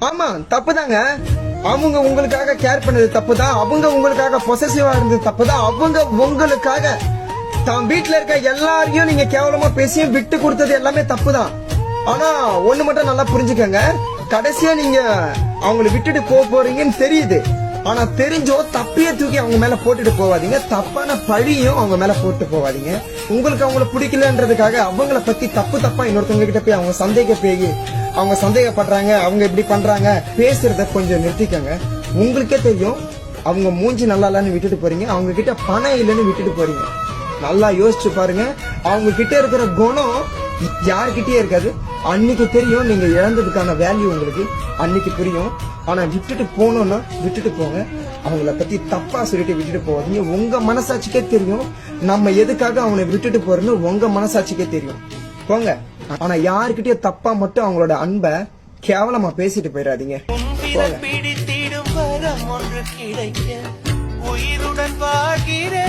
ஆமா தப்புதாங்க. அவங்க உங்களுக்காக கேர் பண்ணது தப்புதான், அவங்க உங்களுக்காக பொசசிவா இருந்தது தப்புதான், அவங்க உங்களுக்காக தான் வீட்டுல இருக்க எல்லாரையும் நீங்க கேவலமா பேசி விட்டு கொடுத்தது எல்லாமே தப்புதான். ஆனா ஒண்ணு மட்டும் நல்லா புரிஞ்சுக்கங்க, கடைசியா நீங்க அவங்களை விட்டுட்டு போறீங்கன்னு தெரியுது. ஆனா தெரிஞ்சோ தப்பையே தூக்கி அவங்க மேல போட்டுட்டு போவாதீங்க, தப்பான பழியும் அவங்க மேல போட்டு போவாதீங்க. உங்களுக்கு அவங்கள பிடிக்கலன்றதுக்காக அவங்கள பத்தி தப்பா இன்னொருத்தவங்க கிட்ட போய் அவங்க சந்தேகப்படுறாங்க, அவங்க இப்படி பண்றாங்க பேசுறத கொஞ்சம் நிறுத்திக்கங்க. உங்களுக்கே தெரியும் அவங்க மூஞ்சி நல்லா இல்லன்னு விட்டுட்டு போறீங்க, அவங்க கிட்ட பணம் இல்லைன்னு விட்டுட்டு போறீங்க. நல்லா யோசிச்சு பாருங்க, அவங்க கிட்ட இருக்கிற குணம் யாருக்கிட்டே இருக்காது. அன்னைக்கு தெரியும் நீங்க இழந்ததுக்கான வேல்யூ உங்களுக்கு அன்னைக்கு புரியும். ஆனா விட்டுட்டு போனோம்னா விட்டுட்டு போங்க, அவங்கள பத்தி தப்பா சொல்லிட்டு விட்டுட்டு போவாதீங்க. உங்க மனசாட்சிக்கே தெரியும் நம்ம எதுக்காக அவனை விட்டுட்டு போறோம்னு, உங்க மனசாட்சிக்கே தெரியும், போங்க. ஆனா யாருக்கிட்டே தப்பா மட்டும் அவங்களோட அன்பை கேவலமா பேசிட்டு போயிடாதீங்க. பிடித்திடும் வரம் ஒன்று கிடைக்க உயிருடன் வாழ்கிறேன்.